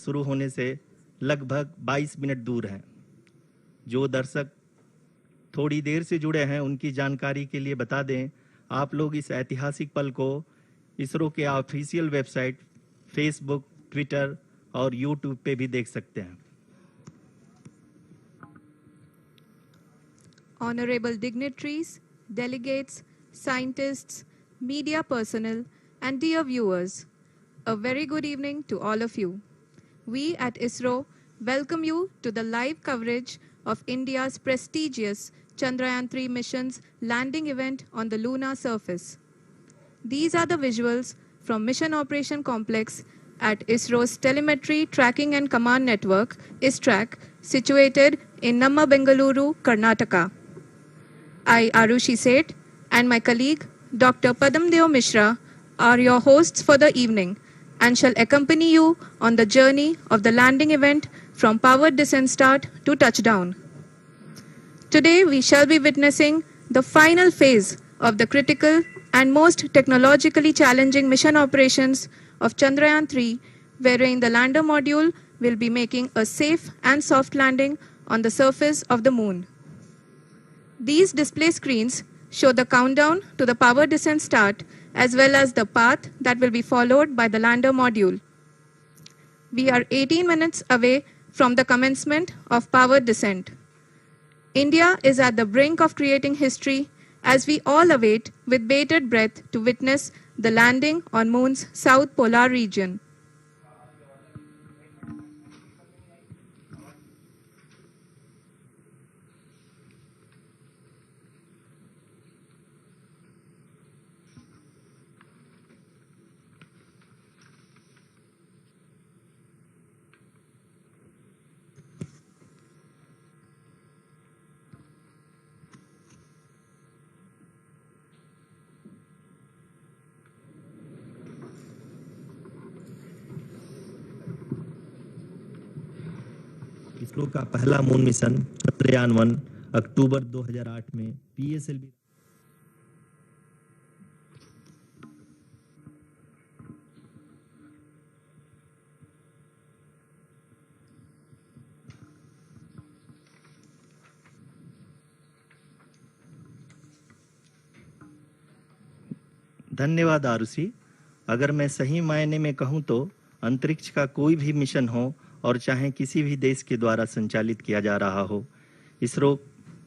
शुरू होने से लगभग 22 मिनट दूर हैं। जो दर्शक थोड़ी देर से जुड़े हैं उनकी जानकारी के लिए बता दें, आप लोग इस ऐतिहासिक पल को इसरो के ऑफिशियल वेबसाइट, फेसबुक, ट्विटर और यूट्यूब पे भी देख सकते हैं। Honorable dignitaries, delegates, scientists, media personnel, and dear viewers, a very good evening to all of you. We at ISRO welcome you to the live coverage of India's prestigious Chandrayaan-3 mission's landing event on the lunar surface. These are the visuals from Mission Operation Complex at ISRO's Telemetry Tracking and Command Network, ISTRAC, situated in Namma, Bengaluru, Karnataka. I, Arushi Seth, and my colleague, Dr. Padamdeo Mishra, are your hosts for the evening and shall accompany you on the journey of the landing event from powered descent start to touchdown. Today, we shall be witnessing the final phase of the critical and most technologically challenging mission operations of Chandrayaan-3, wherein the lander module will be making a safe and soft landing on the surface of the moon. These display screens show the countdown to the power descent start as well as the path that will be followed by the lander module. We are 18 minutes away from the commencement of power descent. India is at the brink of creating history as we all await with bated breath to witness the landing on Moon's south polar region. ISRO का पहला moon mission Chandrayaan one अक्टूबर 2008 में PSLV धन्यवाद आरुषि। अगर मैं सही मायने में कहूं तो अंतरिक्ष का कोई भी मिशन हो और चाहे किसी भी देश के द्वारा संचालित किया जा रहा हो, इसरो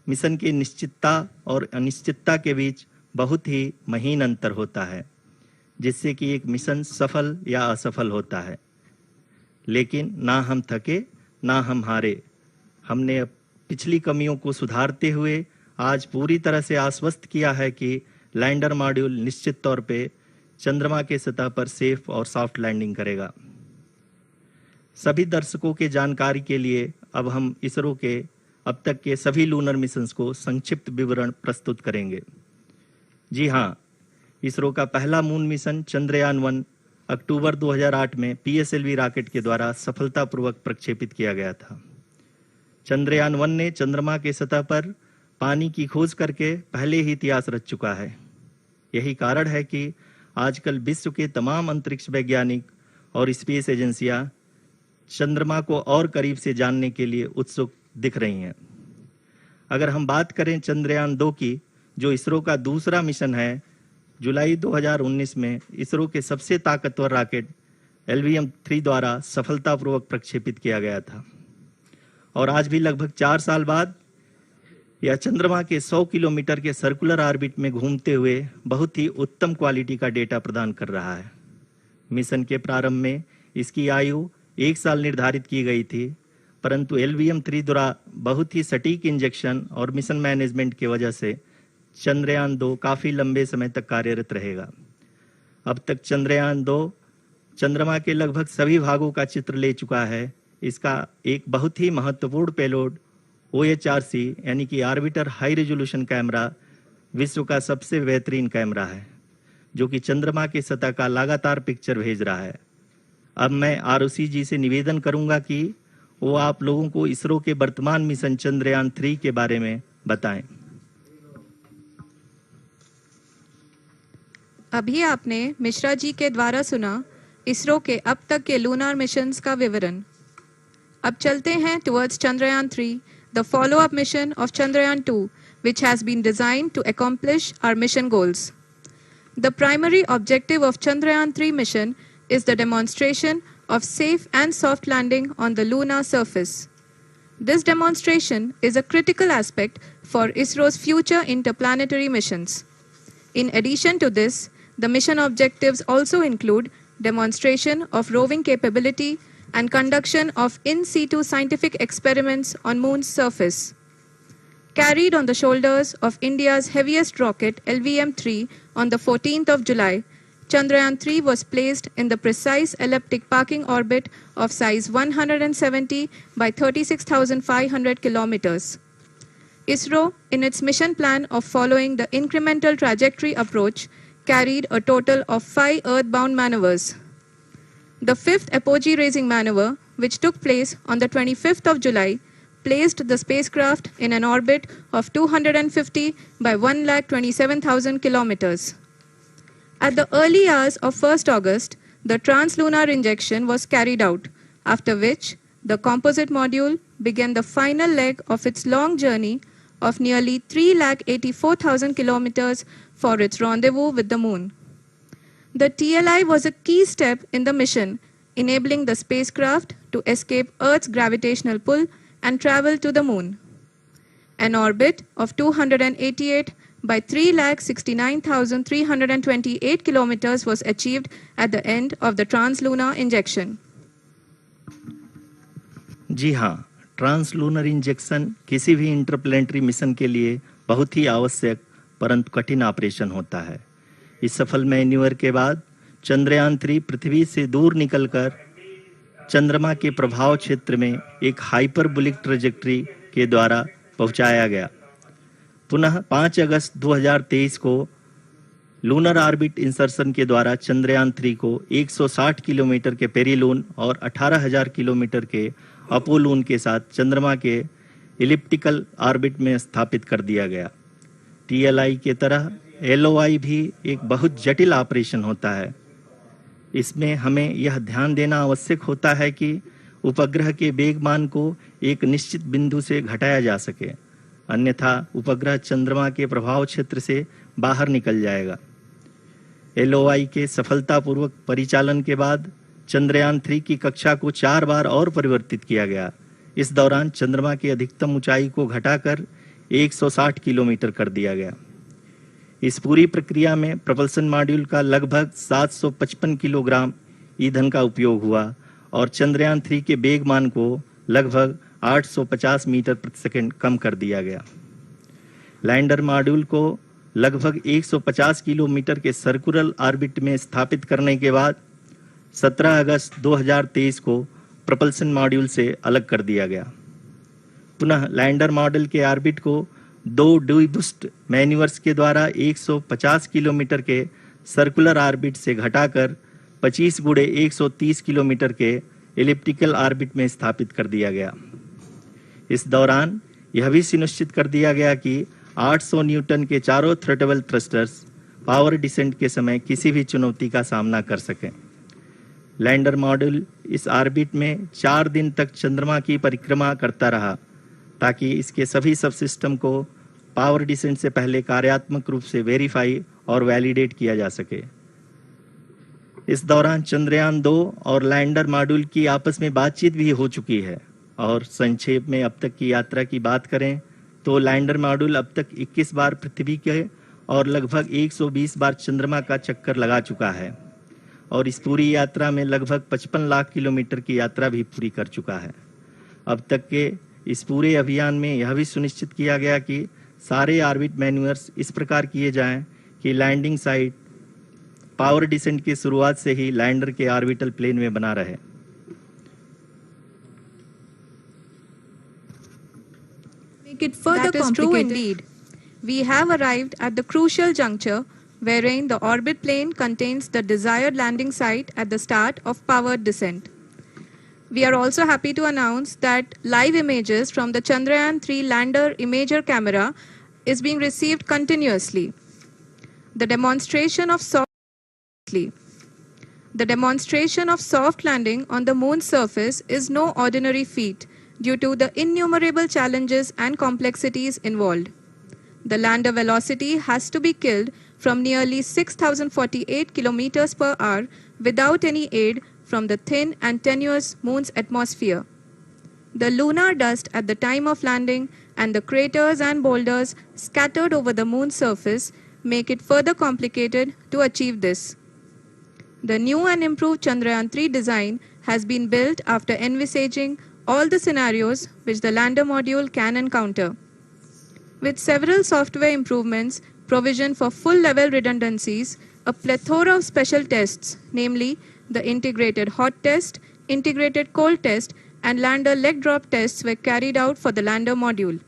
मिशन की निश्चितता और अनिश्चितता के बीच बहुत ही महीन अंतर होता है, जिससे कि एक मिशन सफल या असफल होता है। लेकिन ना हम थके ना हम हारे। हमने पिछली कमियों को सुधारते हुए आज पूरी तरह से आश्वस्त किया है कि लैंडर मॉड्यूल निश्चित तौर पे चंद्रमा के सतह पर सेफ और सॉफ्ट लैंडिंग करेगा। सभी दर्शकों के जानकारी के लिए अब हम इसरो के अब तक के सभी लूनर मिशंस को संक्षिप्त विवरण प्रस्तुत करेंगे। जी हाँ, इसरो का पहला मून मिशन चंद्रयान-1 अक्टूबर 2008 में पीएसएलवी रॉकेट के द्वारा सफलतापूर्वक प्रक्षेपित किया गया था। चंद्रयान-1 ने चंद्रमा के सतह पर पानी की खोज करके पहले ही इतिहास रच चुका है। यही कारण है कि आजकल विश्व के तमाम अंतरिक्ष वैज्ञानिक और स्पेस एजेंसियां चंद्रमा को और करीब से जानने के लिए उत्सुक दिख रही हैं। अगर हम बात करें चंद्रयान-2 की, जो इसरो का दूसरा मिशन है, जुलाई 2019 में इसरो के सबसे ताकतवर रॉकेट LVM-3 द्वारा सफलतापूर्वक प्रक्षेपित किया गया था और आज भी लगभग 4 साल बाद यह चंद्रमा के 100 किलोमीटर के सर्कुलर ऑर्बिट में घूमते हुए बहुत ही उत्तम क्वालिटी का डेटा प्रदान कर रहा है। मिशन के प्रारंभ में इसकी आयु 1 साल निर्धारित की गई थी, परंतु LVM-3 द्वारा बहुत ही सटीक इंजेक्शन और मिशन मैनेजमेंट की वजह से चंद्रयान-2 काफ़ी लंबे समय तक कार्यरत रहेगा। अब तक चंद्रयान-2 चंद्रमा के लगभग सभी भागों का चित्र ले चुका है। इसका एक बहुत ही महत्वपूर्ण पेलोड OHRC यानी कि ऑर्बिटर हाई रेजोल्यूशन कैमरा विश्व का सबसे बेहतरीन कैमरा है, जो कि चंद्रमा की सतह का लगातार पिक्चर भेज रहा है। अब मैं आरुषि जी से निवेदन करूंगा कि वो आप लोगों को इसरो के वर्तमान मिशन चंद्रयान-3 के बारे में बताएं। अभी आपने मिश्रा जी के द्वारा सुना इसरो के अब तक के लूनार मिशंस का विवरण। अब चलते हैं towards Chandrayaan 3, the follow-up mission of Chandrayaan 2, which has been designed to accomplish our mission goals. The primary objective of Chandrayaan 3 mission is the demonstration of safe and soft landing on the lunar surface. This demonstration is a critical aspect for ISRO's future interplanetary missions. In addition to this, the mission objectives also include demonstration of roving capability and conduction of in situ scientific experiments on Moon's surface. Carried on the shoulders of India's heaviest rocket LVM-3 on the 14th of July, Chandrayaan 3 was placed in the precise elliptic parking orbit of size 170 by 36,500 kilometers. ISRO, in its mission plan of following the incremental trajectory approach, carried a total of 5 earthbound maneuvers. The fifth apogee-raising maneuver, which took place on the 25th of July, placed the spacecraft in an orbit of 250 by 1,27,000 kilometers. At the early hours of 1st August, the translunar injection was carried out, after which the composite module began the final leg of its long journey of nearly 3,84,000 kilometers for its rendezvous with the Moon. The TLI was a key step in the mission, enabling the spacecraft to escape Earth's gravitational pull and travel to the Moon. An orbit of 288 by 3,69,328 kilometers was achieved at the end of the translunar injection. जी हाँ, translunar injection किसी भी interplanetary mission के लिए बहुत ही आवश्यक परंतु कठिन operation होता है। इस सफल मैन्यूवर के बाद चंद्रयान 3 पृथ्वी से दूर निकलकर चंद्रमा के प्रभाव क्षेत्र में एक हाइपरबोलिक ट्रेजेक्टरी के द्वारा पहुंचाया गया। पुनः 5 अगस्त 2023 को लूनर ऑर्बिट इंसर्शन के द्वारा चंद्रयान 3 को 160 किलोमीटर के पेरीलून और 18,000 किलोमीटर के अपोलून के साथ चंद्रमा के इलिप्टिकल ऑर्बिट में स्थापित कर दिया गया। TLI के तरह LOI भी एक बहुत जटिल ऑपरेशन होता है। इसमें हमें यह ध्यान देना आवश्यक होता है कि उपग्रह के वेगमान को एक निश्चित बिंदु से घटाया जा सके, अन्यथा उपग्रह चंद्रमा के प्रभाव क्षेत्र से बाहर निकल जाएगा। LOI के सफलतापूर्वक परिचालन के बाद चंद्रयान 3 की कक्षा को 4 बार और परिवर्तित किया गया। इस दौरान चंद्रमा की अधिकतम ऊंचाई को घटाकर 160 किलोमीटर कर दिया गया। इस पूरी प्रक्रिया में प्रपल्सन मॉड्यूल का लगभग 755 किलोग्राम ईंधन का उपयोग हुआ और चंद्रयान 3 के वेगमान को लगभग 850 मीटर प्रति सेकंड कम कर दिया गया। लैंडर मॉड्यूल को लगभग 150 किलोमीटर के सर्कुलर ऑर्बिट में स्थापित करने के बाद 17 अगस्त 2023 को प्रपल्सन मॉड्यूल से अलग कर दिया गया। पुनः लैंडर मॉड्यूल के ऑर्बिट को 2 डीबूस्ट मैन्यूवर्स के द्वारा 150 किलोमीटर के सर्कुलर ऑर्बिट से घटाकर 25 गुणे 130 किलोमीटर के एलिप्टिकल ऑर्बिट में स्थापित कर दिया गया। इस दौरान यह भी सुनिश्चित कर दिया गया कि 800 न्यूटन के चारों थ्रोटेबल थ्रस्टर्स पावर डिसेंट के समय किसी भी चुनौती का सामना कर सकें। लैंडर मॉड्यूल इस ऑर्बिट में 4 दिन तक चंद्रमा की परिक्रमा करता रहा ताकि इसके सभी सबसिस्टम को पावर डिसेंट से पहले कार्यात्मक रूप से वेरीफाई और वैलिडेट किया जा सके। इस दौरान चंद्रयान 2 और लैंडर मॉड्यूल की आपस में बातचीत भी हो चुकी है। और संक्षेप में अब तक की यात्रा की बात करें तो लैंडर मॉड्यूल अब तक 21 बार पृथ्वी के और लगभग 120 बार चंद्रमा का चक्कर लगा चुका है और इस पूरी यात्रा में लगभग 55 लाख किलोमीटर की यात्रा भी पूरी कर चुका है। अब तक के इस पूरे अभियान में यह भी सुनिश्चित किया गया कि सारे ऑर्बिट मैन्यूवर्स इस प्रकार किए जाएं कि लैंडिंग साइट पावर डिसेंट की शुरुआत से ही लैंडर के ऑर्बिटल प्लेन में बना रहे। Make it further that is true indeed. We have arrived at the crucial juncture wherein the orbit plane contains the desired landing site at the start of powered descent. We are also happy to announce that live images from the Chandrayaan 3 lander imager camera is being received continuously. The demonstration of The demonstration of soft landing on the moon's surface is no ordinary feat due to the innumerable challenges and complexities involved. The lander velocity has to be killed from nearly 6,048 kilometers per hour without any aid from the thin and tenuous moon's atmosphere. The lunar dust at the time of landing and the craters and boulders scattered over the moon's surface make it further complicated to achieve this. The new and improved Chandrayaan-3 design has been built after envisaging all the scenarios which the lander module can encounter. With several software improvements, provision for full-level redundancies, a plethora of special tests, namely the integrated hot test, integrated cold test, and lander leg drop tests were carried out for the lander module.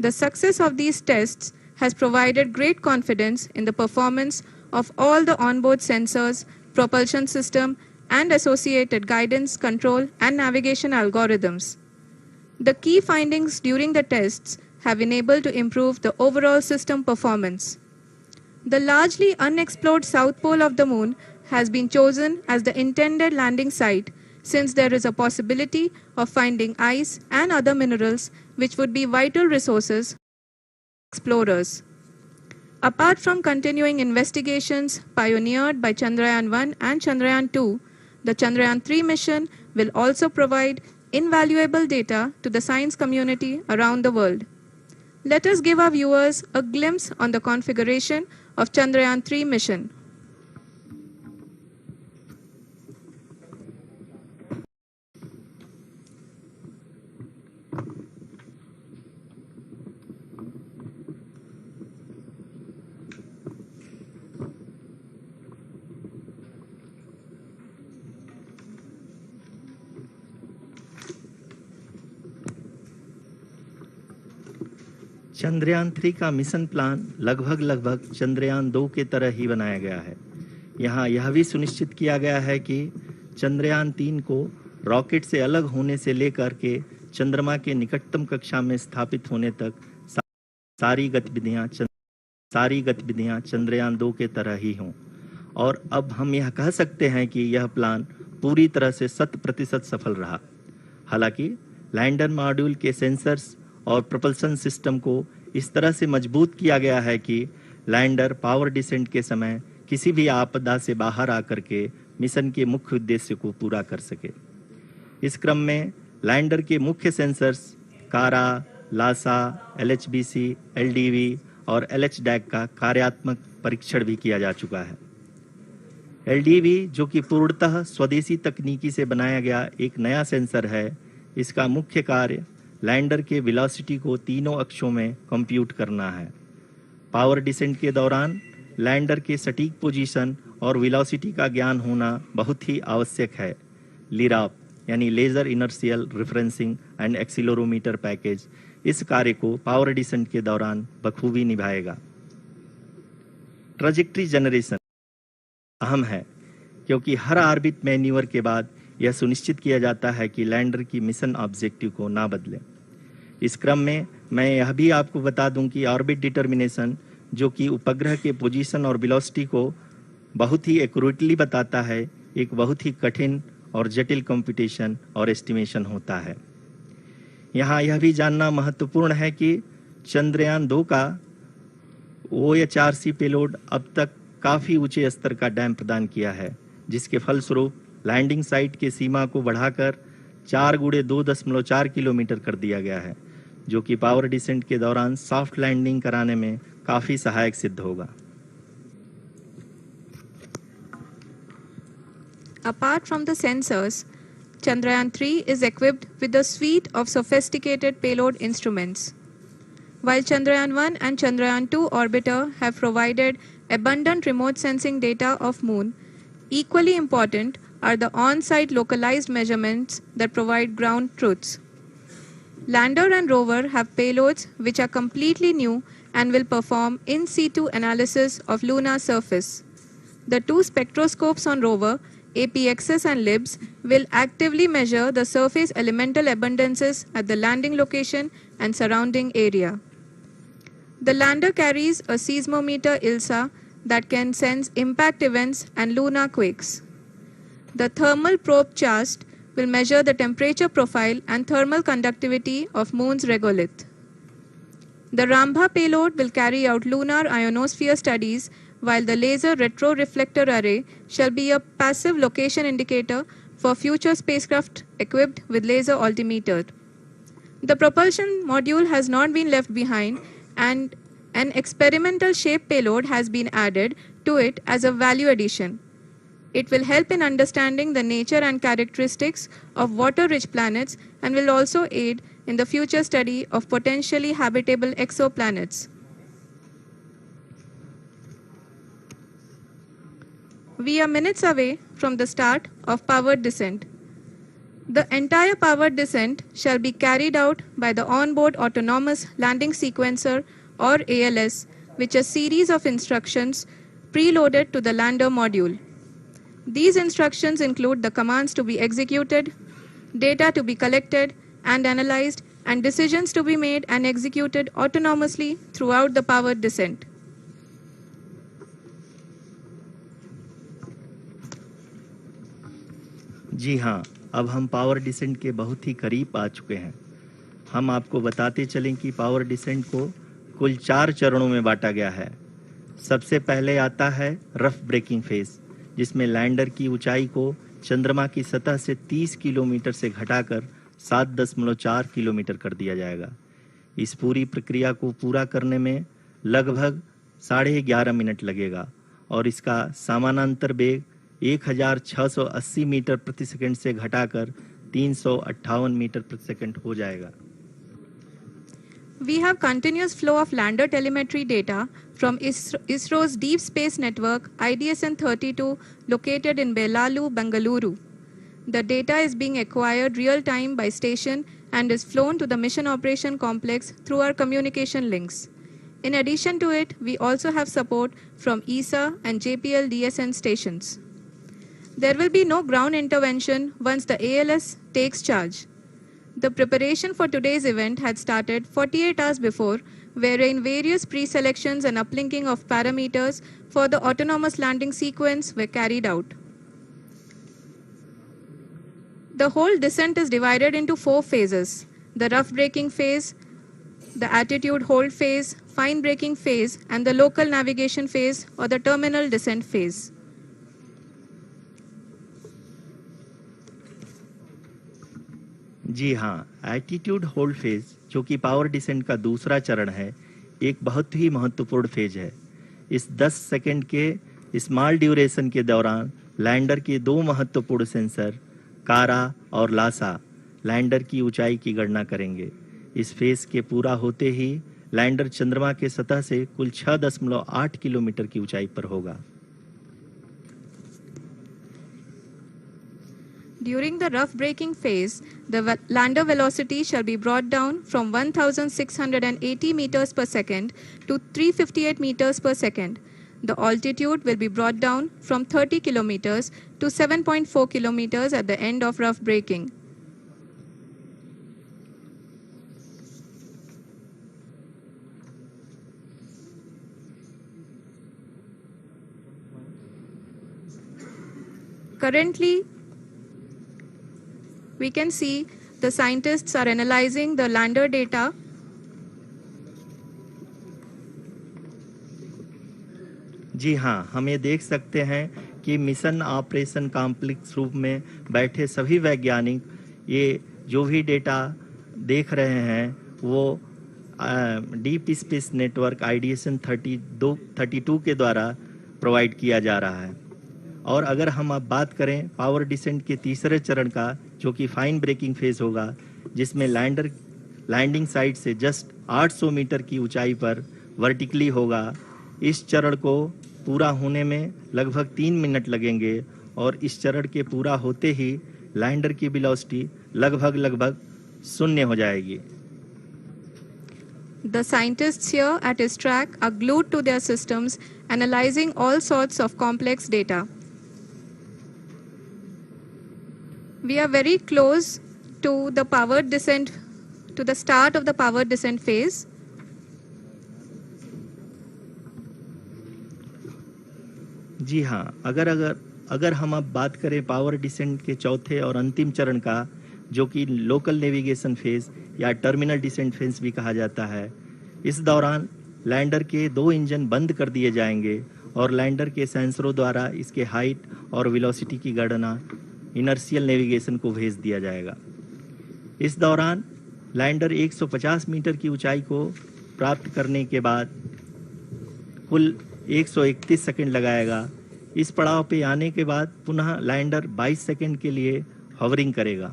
The success of these tests has provided great confidence in the performance of all the onboard sensors, propulsion system, and associated guidance, control, and navigation algorithms. The key findings during the tests have enabled to improve the overall system performance. The largely unexplored south pole of the moon has been chosen as the intended landing site since there is a possibility of finding ice and other minerals which would be vital resources for explorers. Apart from continuing investigations pioneered by Chandrayaan-1 and Chandrayaan-2, the Chandrayaan-3 mission will also provide invaluable data to the science community around the world. Let us give our viewers a glimpse on the configuration of Chandrayaan-3 mission. Chandrayaan-3 का mission plan लगभग चंद्रयान-2 के तरह ही बनाया गया है। यहाँ यह भी सुनिश्चित किया गया है कि चंद्रयान-3 को रॉकेट से अलग होने से लेकर के चंद्रमा के निकटतम कक्षा में स्थापित होने तक सारी गतिविधियां चंद्रयान-2 के तरह ही हों। और अब हम यह कह सकते हैं कि यह प्लान पूरी तरह से 100% सफल रहा। हालांकि लैंडर मॉड्यूल के सेंसर्स और प्रोपल्शन सिस्टम को इस तरह से मजबूत किया गया है कि लैंडर पावर डिसेंट के समय किसी भी आपदा से बाहर आकर के मिशन के मुख्य उद्देश्य को पूरा कर सके। इस क्रम में लैंडर के मुख्य सेंसर्स कारा, लासा, LHBC, LDV और LHDAC का कार्यात्मक परीक्षण भी किया जा चुका है। LDV, जो कि पूर्णतः स्वदेशी तकनीकी से बनाया गया एक नया सेंसर है, इसका मुख्य कार्य लैंडर के वेलोसिटी को तीनों अक्षों में कंप्यूट करना है। पावर डिसेंट के दौरान लैंडर के सटीक पोजीशन और वेलोसिटी का ज्ञान होना बहुत ही आवश्यक है। लिराप यानी laser inertial referencing and accelerometer package इस कार्य को पावर डिसेंट के दौरान बखूबी निभाएगा। ट्रैजेक्टरी जनरेशन अहम है क्योंकि हर ऑर्बिट मैन्यूवर के बाद यह सुनिश्चित किया जाता है कि लैंडर की मिशन ऑब्जेक्टिव को ना बदले। इस क्रम में मैं यह भी आपको बता दूं कि ऑर्बिट डिटर्मिनेशन, जो कि उपग्रह के पोजीशन और वेलोसिटी को बहुत ही एक्यूरेटली बताता है, एक बहुत ही कठिन और जटिल कंप्यूटेशन और एस्टिमेशन होता है। यहाँ यह भी जानना महत्वपूर्ण है कि चंद्रयान-2 का OHRC पेलोड अब तक काफ़ी ऊंचे स्तर का डैम प्रदान किया है, जिसके फलस्वरूप लैंडिंग साइट के सीमा को बढ़ाकर 4x2.4 किलोमीटर कर दिया गया है, जो कि पावर डिसेंट के दौरान सॉफ्ट लैंडिंग कराने में काफ़ी सहायक सिद्ध होगा। Apart from the sensors, Chandrayaan-3 is equipped with a suite of sophisticated payload instruments. While Chandrayaan-1 and Chandrayaan-2 orbiter have provided abundant remote sensing data of Moon, equally important are the on-site localized measurements that provide ground truths. Lander and rover have payloads which are completely new and will perform in situ analysis of lunar surface. The two spectroscopes on rover, APXS and LIBS, will actively measure the surface elemental abundances at the landing location and surrounding area. The lander carries a seismometer ILSA that can sense impact events and lunar quakes. The thermal probe CHAST will measure the temperature profile and thermal conductivity of Moon's regolith. The Rambha payload will carry out lunar ionosphere studies, while the Laser Retroreflector Array shall be a passive location indicator for future spacecraft equipped with laser altimeter. The propulsion module has not been left behind, and an experimental shape payload has been added to it as a value addition. It will help in understanding the nature and characteristics of water-rich planets and will also aid in the future study of potentially habitable exoplanets. We are minutes away from the start of powered descent. The entire powered descent shall be carried out by the Onboard Autonomous Landing Sequencer, or ALS, which is a series of instructions preloaded to the lander module. These instructions include the commands to be executed, data to be collected and analyzed, and decisions to be made and executed autonomously throughout the powered descent. जी हाँ, अब हम power descent के बहुत ही करीब आ चुके हैं। हम आपको बताते चलें कि पावर डिसेंट को कुल 4 चरणों में बांटा गया है। सबसे पहले आता है रफ ब्रेकिंग फेज, जिसमें लैंडर की ऊंचाई को चंद्रमा की सतह से 30 किलोमीटर से घटाकर 7.4 किलोमीटर कर दिया जाएगा। इस पूरी प्रक्रिया को पूरा करने में लगभग 11.5 मिनट लगेगा और इसका समानांतर वेग 1680 मीटर प्रति सेकंड से घटाकर 358 मीटर प्रति सेकंड हो जाएगा। We have continuous flow of lander telemetry data from ISRO's Deep Space Network IDSN-32 located in Belalu, Bengaluru. The data is being acquired real-time by station and is flown to the Mission Operation Complex through our communication links. In addition to it, we also have support from ESA and JPL DSN stations. There will be no ground intervention once the ALS takes charge. The preparation for today's event had started 48 hours before, wherein various pre-selections and uplinking of parameters for the autonomous landing sequence were carried out. The whole descent is divided into 4 phases: the rough braking phase, the attitude hold phase, fine braking phase, and the local navigation phase or the terminal descent phase. जी हाँ, attitude hold phase, जो कि power descent का दूसरा चरण है, एक बहुत ही महत्वपूर्ण फेज है। इस 10 सेकंड के स्मॉल ड्यूरेशन के दौरान लैंडर के 2 महत्वपूर्ण सेंसर कारा और लासा लैंडर की ऊंचाई की गणना करेंगे। इस फेज के पूरा होते ही लैंडर चंद्रमा के सतह से कुल 6.8 किलोमीटर की ऊंचाई पर होगा। During the rough braking phase, the lander velocity shall be brought down from 1,680 meters per second to 358 meters per second. The altitude will be brought down from 30 kilometers to 7.4 kilometers at the end of rough braking. Currently, we can see the scientists are analyzing the lander data. जी हाँ, हम ये देख सकते हैं कि mission operation complex रूप में बैठे सभी वैज्ञानिक ये जो भी डेटा देख रहे हैं वो डीप स्पेस नेटवर्क IDSN 32 के द्वारा प्रोवाइड किया जा रहा है। और अगर हम अब बात करें पावर डिसेंट के तीसरे चरण का, जो कि फाइन ब्रेकिंग फेज होगा, जिसमें लैंडर लैंडिंग साइट से जस्ट 800 मीटर की ऊंचाई पर वर्टिकली होगा। इस चरण को पूरा होने में लगभग 3 मिनट लगेंगे और इस चरण के पूरा होते ही लैंडर की वेलोसिटी लगभग 0 हो जाएगी। The scientists here at ISTRAC are glued to their systems, analyzing all sorts of complex data. We are very close to the powered descent, to the start of the powered descent phase. जी हाँ, अगर अगर हम अब बात करें power descent के चौथे और अंतिम चरण का, जो कि लोकल नेविगेशन फेज या टर्मिनल डिसेंट फेज भी कहा जाता है, इस दौरान लैंडर के 2 इंजन बंद कर दिए जाएंगे और लैंडर के सेंसरों द्वारा इसके हाइट और वेलोसिटी की गणना इनर्शियल नेविगेशन को भेज दिया जाएगा। इस दौरान लैंडर 150 मीटर की ऊंचाई को प्राप्त करने के बाद कुल 131 सेकंड लगाएगा। इस पड़ाव पे आने के बाद पुनः लैंडर 22 सेकंड के लिए हॉवरिंग करेगा।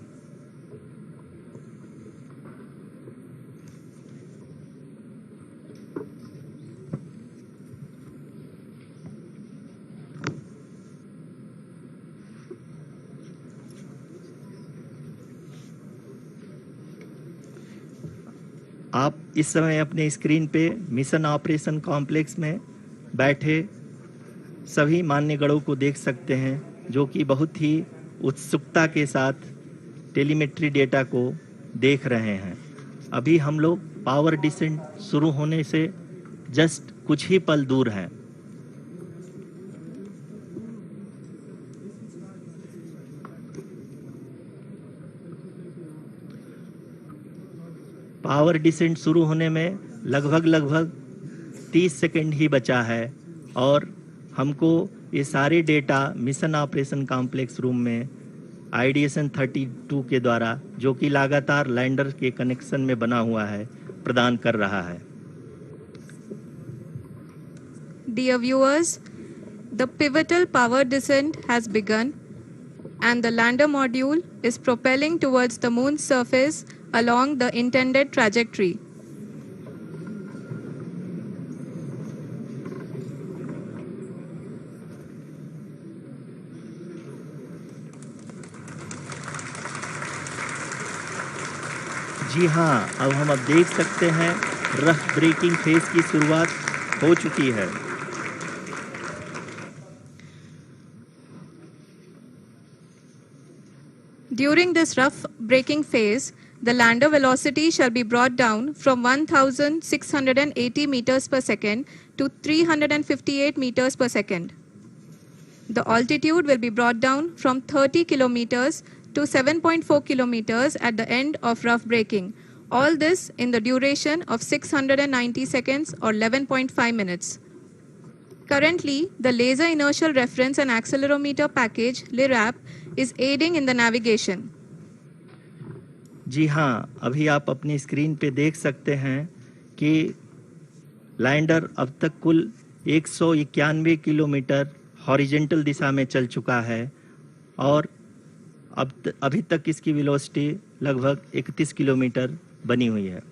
आप इस समय अपने स्क्रीन पे मिशन ऑपरेशन कॉम्प्लेक्स में बैठे सभी मान्यगणों को देख सकते हैं, जो कि बहुत ही उत्सुकता के साथ टेलीमेट्री डेटा को देख रहे हैं। अभी हम लोग पावर डिसेंट शुरू होने से जस्ट कुछ ही पल दूर हैं। पावर डिसेंट शुरू होने में लगभग 30 सेकंड ही बचा है और हमको ये सारे data mission operation complex room में आईडीएसएन 32 के द्वारा, जो कि लगातार लैंडर के कनेक्शन में बना हुआ है, प्रदान कर रहा है। Dear viewers, the pivotal power descent has begun and the lander module is propelling towards the moon's surface along the intended trajectory. जी हाँ, अब हम देख सकते हैं रफ ब्रेकिंग फेज की शुरुआत हो चुकी है। During this rough braking phase, the lander velocity shall be brought down from 1,680 meters per second to 358 meters per second. The altitude will be brought down from 30 kilometers to 7.4 kilometers at the end of rough braking. All this in the duration of 690 seconds or 11.5 minutes. Currently, the Laser Inertial Reference and Accelerometer package, LIRAP, is aiding in the navigation. जी हाँ, अभी आप अपनी screen पे देख सकते हैं कि lander अब तक कुल 191 किलोमीटर हॉरिजेंटल दिशा में चल चुका है और अभी तक इसकी वेलोसिटी लगभग 31 किलोमीटर बनी हुई है।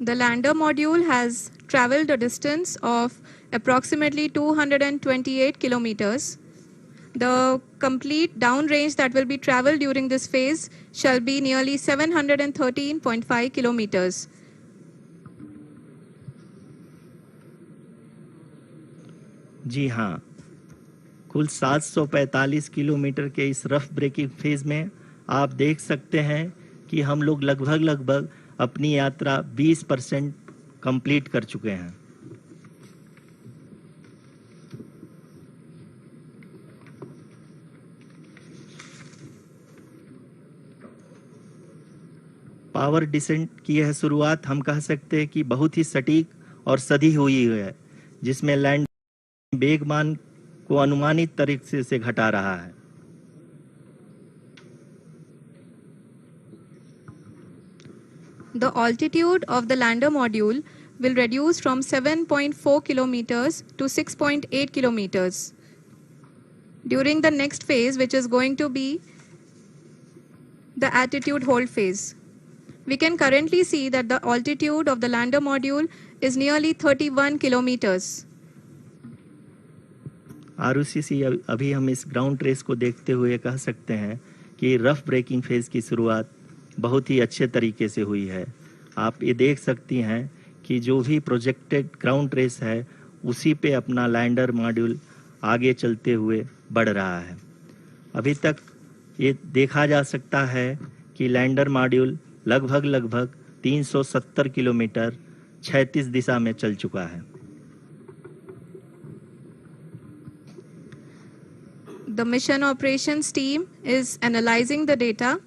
The lander module has traveled a distance of approximately 228 kilometers. The complete downrange that will be traveled during this phase shall be nearly 713.5 kilometers. जी हाँ, कुल 745 किलोमीटर के इस रफ ब्रेकिंग फेज में आप देख सकते हैं कि हम लोग लगभग अपनी यात्रा 20% कंप्लीट कर चुके हैं। पावर डिसेंट की यह शुरुआत हम कह सकते हैं कि बहुत ही सटीक और सधी हुई है, जिसमें लैंड वेगमान को अनुमानित तरीके से घटा रहा है। The altitude of the lander module will reduce from 7.4 kilometers to 6.8 kilometers. During the next phase, which is going to be the attitude hold phase, we can currently see that the altitude of the lander module is nearly 31 kilometers. Arushi, अभी हम इस ground trace को देखते हुए कह सकते हैं कि रफ ब्रेकिंग फेज की शुरुआत बहुत ही अच्छे तरीके से हुई है। आप ये देख सकती हैं कि जो भी प्रोजेक्टेड ग्राउंड ट्रेस है, उसी पे अपना लैंडर मॉड्यूल आगे चलते हुए बढ़ रहा है। अभी तक ये देखा जा सकता है कि लैंडर मॉड्यूल लगभग 370 किलोमीटर क्षैतिज दिशा में चल चुका है। The mission operations team is analyzing the data.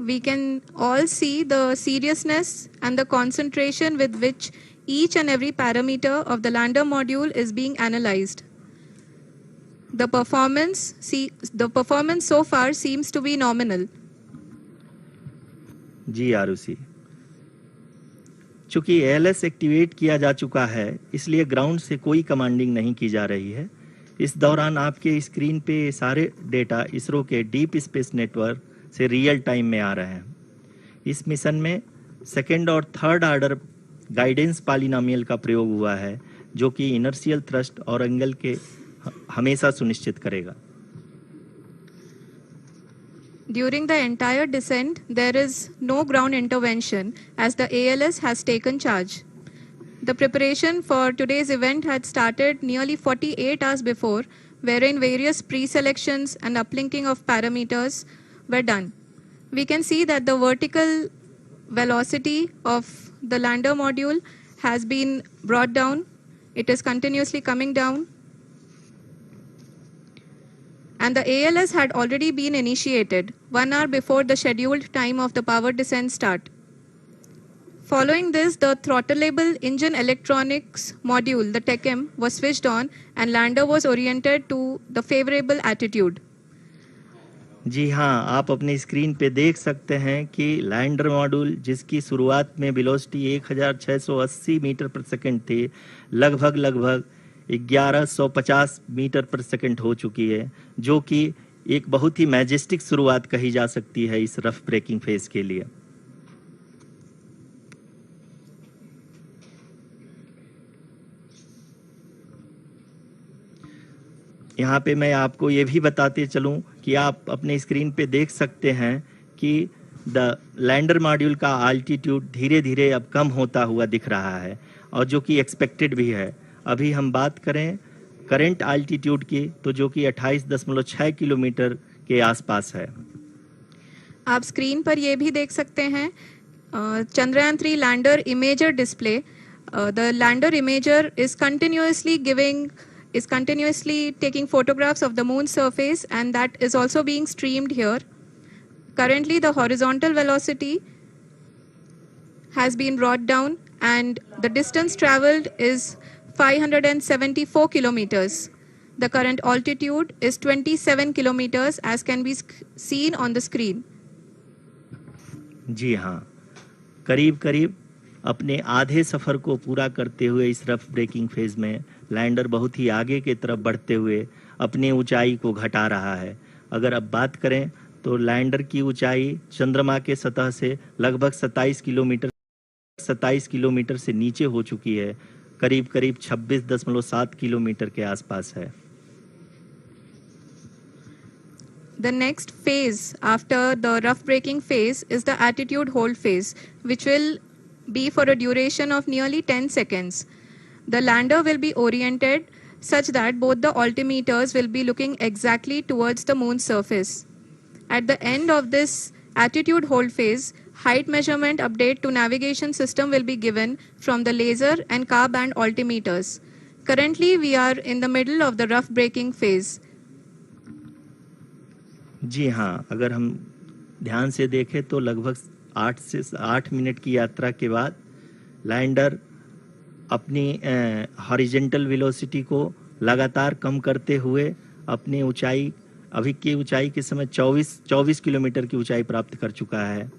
We can all see the seriousness and the concentration with which each and every parameter of the lander module is being analyzed. The performance so far seems to be nominal. जी आरुषि, चूंकि ALS activate किया जा चुका है, इसलिए ground से कोई commanding नहीं की जा रही है। इस दौरान आपके स्क्रीन पे सारे डेटा इसरो के डीप स्पेस नेटवर्क से रियल टाइम में आ रहे हैं। इस मिशन में सेकेंड और थर्ड ऑर्डर गाइडेंस पॉलिनोमियल का प्रयोग हुआ है, जो कि इनर्शियल थ्रस्ट और एंगल के हमेशा सुनिश्चित करेगा। During the entire descent, there is no ground intervention as the ALS has taken charge. The preparation for today's event had started nearly 48 hours before, wherein various pre-selections and uplinking of parameters were done. We can see that the vertical velocity of the lander module has been brought down. It is continuously coming down. And the ALS had already been initiated 1 hour before the scheduled time of the power descent start. Following this, the throttleable engine electronics module, the TECM, was switched on and lander was oriented to the favorable attitude. जी हाँ, आप अपने screen पे देख सकते हैं कि lander module, जिसकी शुरुआत में वेलोसिटी 1680 मीटर पर सेकंड थी, लगभग 1150 मीटर पर सेकंड हो चुकी है, जो कि एक बहुत ही मैजेस्टिक शुरुआत कही जा सकती है इस रफ ब्रेकिंग फेज के लिए। यहाँ पे मैं आपको ये भी बताते चलूं कि आप अपने स्क्रीन पे देख सकते हैं कि द लैंडर मॉड्यूल का आल्टीट्यूड धीरे धीरे अब कम होता हुआ दिख रहा है, और जो कि एक्सपेक्टेड भी है। अभी हम बात करें करंट आल्टीट्यूड की, तो जो कि 28.6 किलोमीटर के आसपास है। आप स्क्रीन पर ये भी देख सकते हैं Chandrayaan 3 lander imager display. The lander imager is continuously taking photographs of the moon's surface, and that is also being streamed here. Currently, the horizontal velocity has been brought down and the distance traveled is 574 kilometers. The current altitude is 27 kilometers as can be seen on the screen. जी हाँ, करीब अपने आधे सफर को पूरा करते हुए इस rough breaking phase में लैंडर बहुत ही आगे की तरफ बढ़ते हुए अपनी ऊंचाई को घटा रहा है। अगर अब बात करें तो लैंडर की ऊंचाई चंद्रमा के सतह से लगभग 27 किलोमीटर से नीचे हो चुकी है, करीब 26.7 किलोमीटर के आसपास है। The next phase after the rough braking phase is the attitude hold phase, which will be for a duration of nearly 10 seconds. The lander will be oriented such that both the altimeters will be looking exactly towards the moon's surface. At the end of this attitude hold phase, height measurement update to navigation system will be given from the laser and car band altimeters. Currently, we are in the middle of the rough braking phase. जी हाँ, अगर हम ध्यान से देखें तो लगभग 8 minute की यात्रा के बाद लैंडर अपनी हॉरिजेंटल वेलोसिटी को लगातार कम करते हुए अपनी ऊंचाई, अभी की ऊंचाई के समय 24 किलोमीटर की ऊंचाई प्राप्त कर चुका है।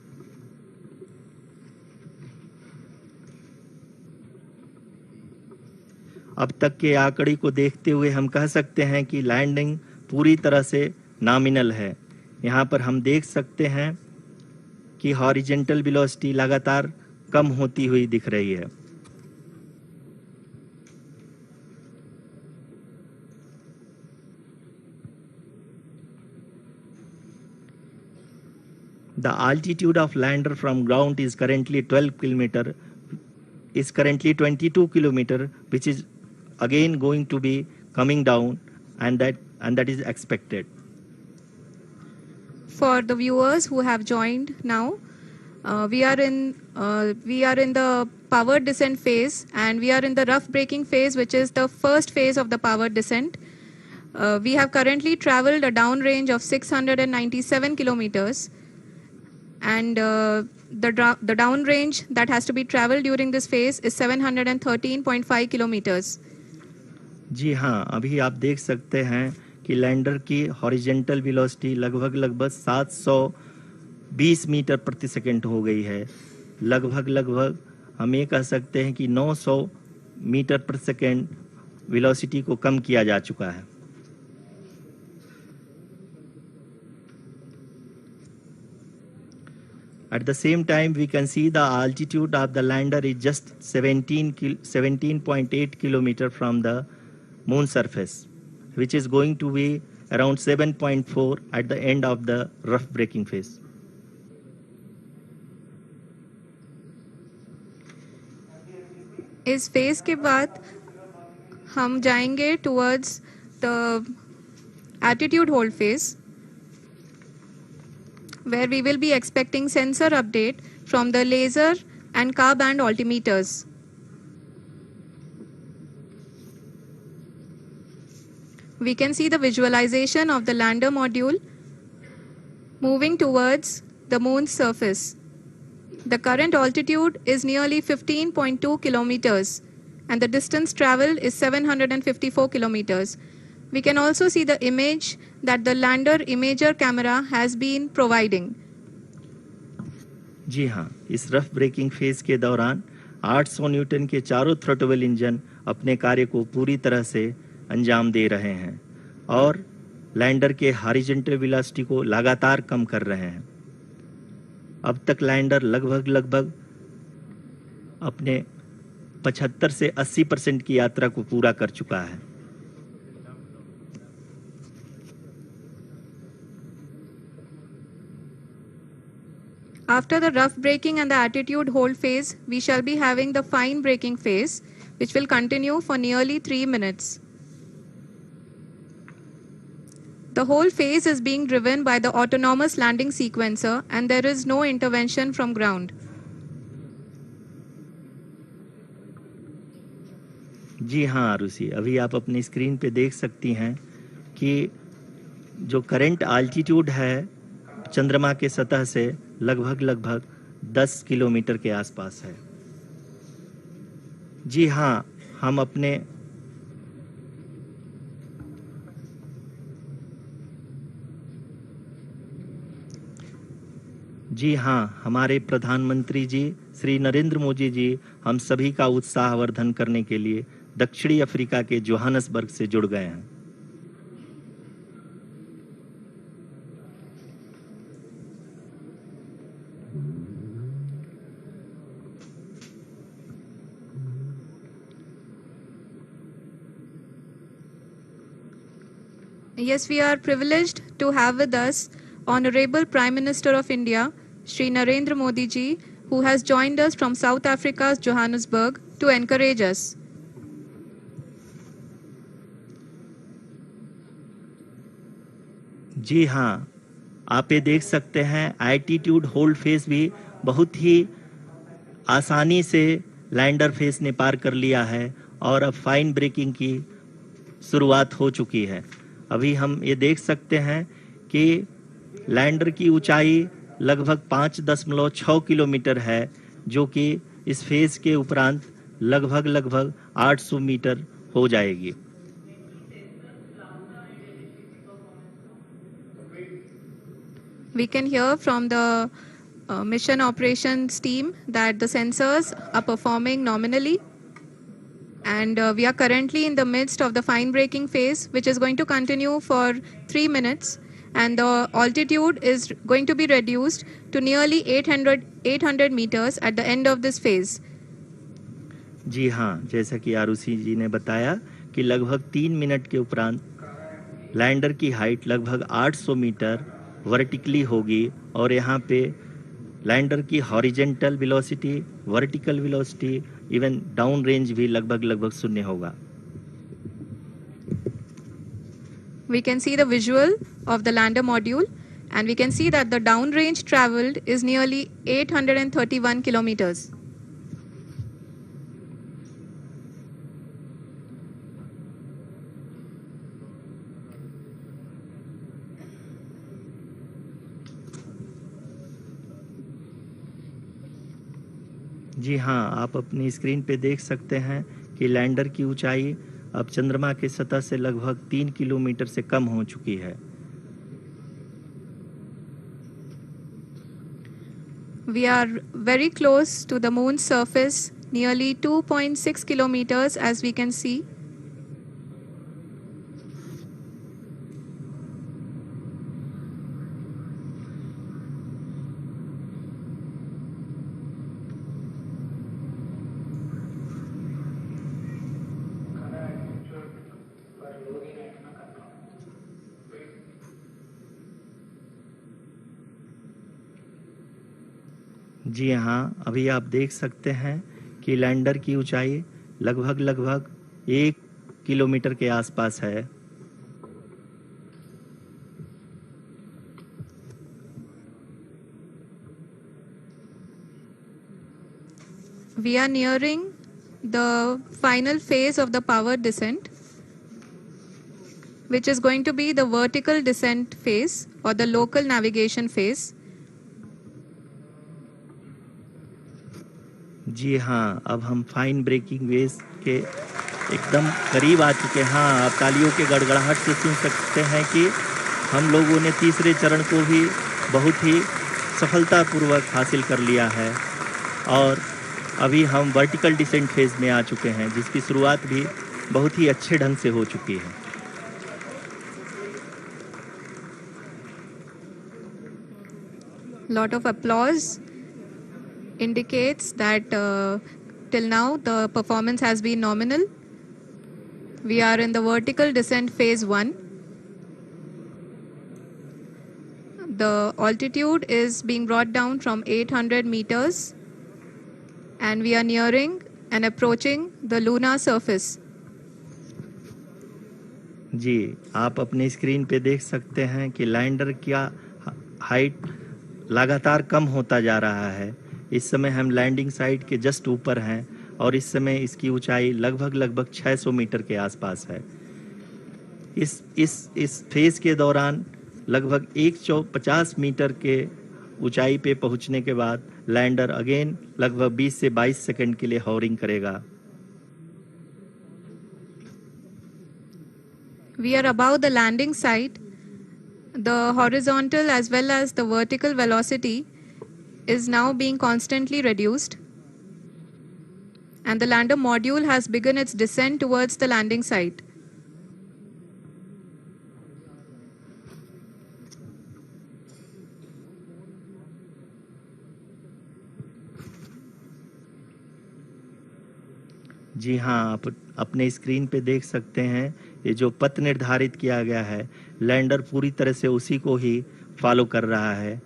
अब तक के आंकड़े को देखते हुए हम कह सकते हैं कि लैंडिंग पूरी तरह से नॉमिनल है। यहाँ पर हम देख सकते हैं कि हॉरिजेंटल वेलोसिटी लगातार कम होती हुई दिख रही है। The altitude of lander from ground is currently 22 kilometer, which is again going to be coming down, and that is expected. For the viewers who have joined now, We are in the powered descent phase, and we are in the rough braking phase, which is the first phase of the powered descent. We have currently traveled a downrange of 697 kilometers, and the downrange that has to be traveled during this phase is 713.5 kilometers. जी हाँ, अभी आप देख सकते हैं कि lander की horizontal velocity लगभग 720 metre प्रति सेकंड हो गई है। लगभग हम ये कह सकते हैं कि 900 मीटर प्रति सेकंड वेलोसिटी को कम किया जा चुका है। At the same time, we can see the altitude of the lander is just 17.8 kilometer from the moon surface, which is going to be around 7.4 at the end of the rough braking phase. इस phase के बाद हम जाएंगे towards the attitude hold phase, where we will be expecting sensor update from the laser and car band altimeters. We can see the visualization of the lander module moving towards the moon's surface. The current altitude is nearly 15.2 kilometers and the distance traveled is 754 kilometers. We can also see the image that the lander imager camera has been providing. जी हाँ, इस rough breaking phase के दौरान 800 Newton के चारों throttle engine अपने कार्य को पूरी तरह से अंजाम दे रहे हैं और लैंडर के हॉरिजॉन्टल वेलोसिटी को लगातार कम कर रहे हैं। अब तक लैंडर लगभग अपने 75 से 80% की यात्रा को पूरा कर चुका है। After the rough braking and the attitude hold phase, we shall be having the fine braking phase, which will continue for nearly 3 minutes. The whole phase is being driven by the autonomous landing sequencer and there is no intervention from ground. जी हाँ आरुषि, अभी आप अपनी screen पे देख सकती हैं कि जो करंट आल्टीट्यूड है चंद्रमा के सतह से लगभग 10 किलोमीटर के आसपास है। जी हाँ, हमारे प्रधानमंत्री जी श्री नरेंद्र मोदी जी हम सभी का उत्साहवर्धन करने के लिए दक्षिणी अफ्रीका के जोहानसबर्ग से जुड़ गए हैं। Yes, we are privileged to have with us Honorable Prime Minister of India, Shri Narendra Modi ji, who has joined us from South Africa's Johannesburg to encourage us. जी हाँ, आप ये देख सकते हैं एटीट्यूड होल्ड फेज भी बहुत ही आसानी से लैंडर फेज ने पार कर लिया है और अब फाइन ब्रेकिंग की शुरुआत हो चुकी है। अभी हम ये देख सकते हैं कि लैंडर की ऊंचाई लगभग 5.6 किलोमीटर है, जो कि इस फेज के उपरांत लगभग 800 मीटर हो जाएगी। We can hear from the mission operations team that the sensors are performing nominally. And we are currently in the midst of the fine braking phase, which is going to continue for 3 minutes. And the altitude is going to be reduced to nearly 800 meters at the end of this phase. जी हाँ, जैसा कि आरुषि जी ने बताया कि लगभग 3 minute के उपरांत lander की हाइट लगभग 800 मीटर वर्टिकली होगी और यहाँ पे लैंडर की horizontal velocity, vertical velocity, even down range भी लगभग शून्य होगा। We can see the visual of the lander module And we can see that the downrange traveled is nearly 831 kilometers. जी हाँ, आप अपनी स्क्रीन पे देख सकते हैं कि लैंडर की ऊंचाई अब चंद्रमा की सतह से लगभग 3 किलोमीटर से कम हो चुकी है। We are very close to the moon's surface, nearly 2.6 kilometers, as we can see. जी हाँ, अभी आप देख सकते हैं कि लैंडर की ऊंचाई लगभग 1 किलोमीटर के आसपास है। We are nearing the final phase of the power descent, which is going to be the vertical descent phase or the local navigation phase. जी हाँ, अब हम फाइन ब्रेकिंग वेव्स के एकदम करीब आ चुके हैं। हाँ, आप तालियों के गड़गड़ाहट से सुन सकते हैं कि हम लोगों ने तीसरे चरण को भी बहुत ही सफलतापूर्वक हासिल कर लिया है और अभी हम वर्टिकल डिसेंट फेज में आ चुके हैं, जिसकी शुरुआत भी बहुत ही अच्छे ढंग से हो चुकी है। Lot of applause indicates that till now the performance has been nominal. We are in the vertical descent phase 1. The altitude is being brought down from 800 meters and we are nearing and approaching the lunar surface. जी, आप अपने screen पे देख सकते हैं कि lander का height लगातार कम होता जा रहा है। इस समय हम लैंडिंग साइट के जस्ट ऊपर हैं और इस समय इसकी ऊंचाई लगभग 600 मीटर के आसपास है। इस फेज के दौरान लगभग 150 मीटर के ऊंचाई पे पहुंचने के बाद लैंडर अगेन लगभग 20 से 22 सेकंड के लिए हॉवरिंग करेगा। We are above the landing site. The horizontal as well as the vertical velocity is now being constantly reduced. And the lander module has begun its descent towards the landing site. जी हाँ, आप अपने screen पे देख सकते हैं ये जो पथ निर्धारित किया गया है, लैंडर पूरी तरह से उसी को ही फॉलो कर रहा है।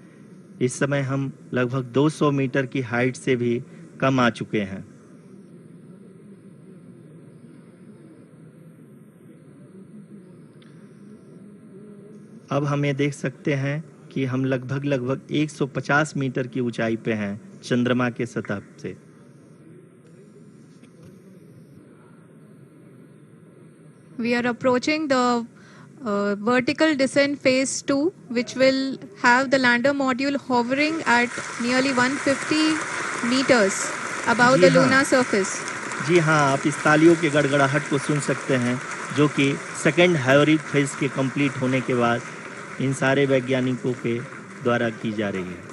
इस समय हम लगभग 200 मीटर की हाइट से भी कम आ चुके हैं। अब हम ये देख सकते हैं कि हम लगभग 150 मीटर की ऊंचाई पे हैं चंद्रमा के सतह से। We are approaching the vertical descent phase 2, which will have the lander module hovering at nearly 150 meters above the lunar surface. जी हाँ, आप इस तालियों के गड़गड़ाहट को सुन सकते हैं, जो कि सेकेंड हाइवरिक फेज के कंप्लीट होने के बाद इन सारे वैज्ञानिकों के द्वारा की जा रही है।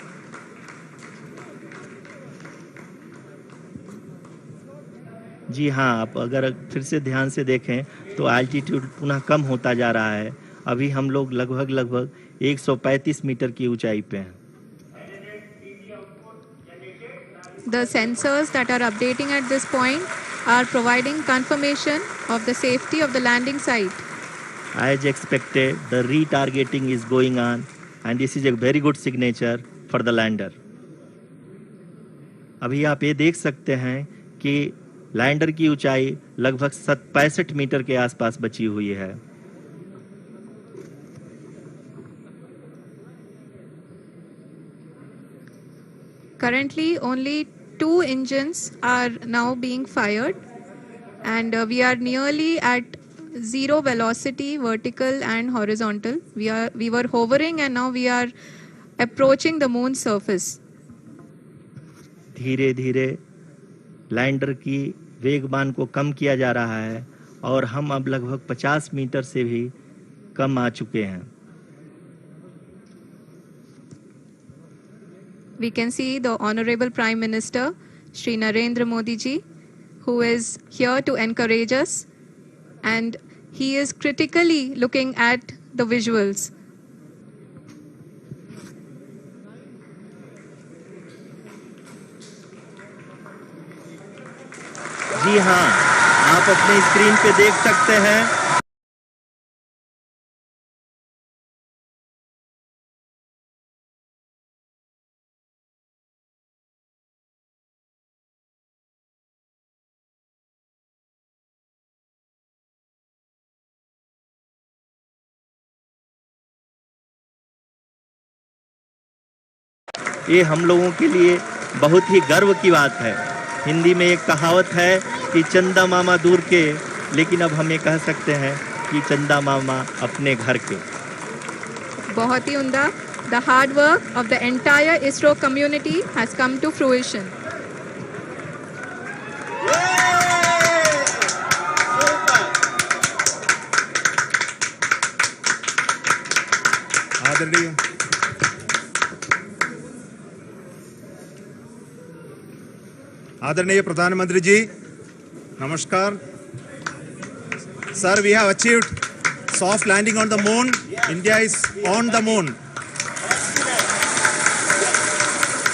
जी हाँ, आप अगर फिर से ध्यान से देखें तो एल्टीट्यूड पुनः कम होता जा रहा है। अभी हम लोग लगभग 135 मीटर की ऊंचाई पे हैं। The sensors that are updating at this point are providing confirmation of the safety of the landing site. As expected, the retargeting is going on and this is a very good signature for the lander. अभी आप ये देख सकते हैं कि lander की ऊंचाई लगभग 65 मीटर के आसपास बची हुई है। Currently, only 2 engines are now being fired, and we are nearly at zero velocity, vertical and horizontal. We were hovering, and now we are approaching the moon's surface. धीरे धीरे लैंडर की वेगमान को कम किया जा रहा है और हम अब लगभग 50 मीटर से भी कम आ चुके हैं. We can see the Honorable Prime Minister, Shri Narendra Modi ji, who is here to encourage us, and he is critically looking at the visuals. जी हाँ, आप अपने स्क्रीन पे देख सकते हैं ये हम लोगों के लिए बहुत ही गर्व की बात है. हिंदी में एक कहावत है कि चंदा मामा दूर के, लेकिन अब हम ये कह सकते हैं कि चंदा मामा अपने घर के. बहुत ही उम्दा. The hard work of the entire ISRO community has come to fruition. आदरणीय प्रधानमंत्री जी, नमस्कार. Sir, we have achieved soft landing on the moon. India is on the moon.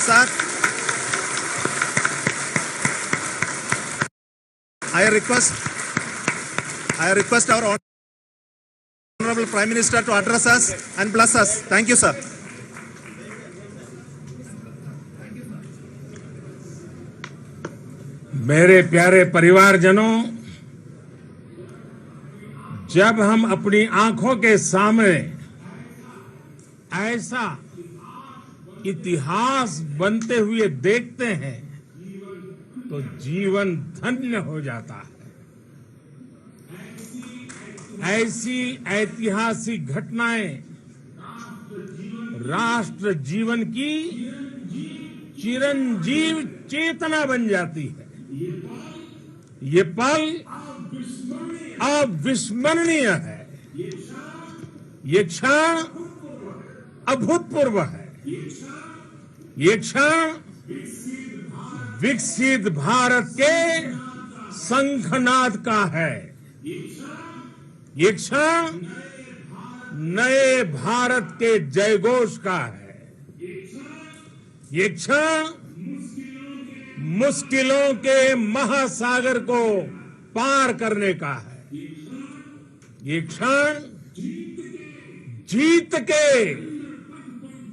Sir, I request our Honorable Prime Minister to address us and bless us. Thank you, sir. मेरे प्यारे परिवारजनों, जब हम अपनी आंखों के सामने ऐसा इतिहास बनते हुए देखते हैं तो जीवन धन्य हो जाता है. ऐसी ऐतिहासिक घटनाएं राष्ट्र जीवन की चिरंजीव चेतना बन जाती है. ये पल अविस्मरणीय है. ये क्षण अभूतपूर्व है. ये क्षण विकसित भारत के शंखनाद का है. ये क्षण नए भारत के जयघोष का है. ये क्षण मुश्किलों के महासागर को पार करने का है. ये क्षण जीत के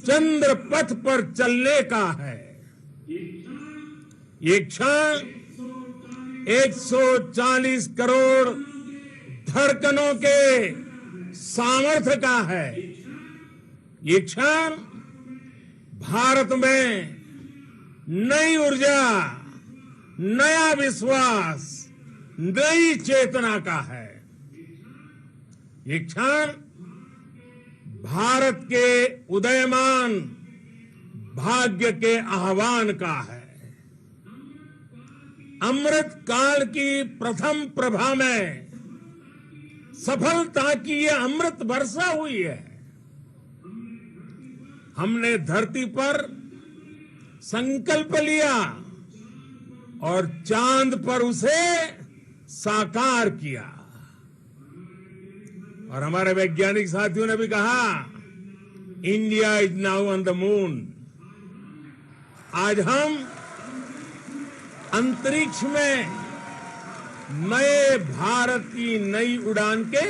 चंद्र पथ पर चलने का है. ये क्षण 140 करोड़ धड़कनों के सामर्थ्य का है. ये क्षण भारत में नई ऊर्जा, नया विश्वास, नई चेतना का है. ये क्षण भारत के उदयमान भाग्य के आह्वान का है. अमृत काल की प्रथम प्रभा में सफलता की ये अमृत वर्षा हुई है. हमने धरती पर संकल्प लिया और चांद पर उसे साकार किया. और हमारे वैज्ञानिक साथियों ने भी कहा, India is now on the moon. आज हम अंतरिक्ष में नए भारत की नई उड़ान के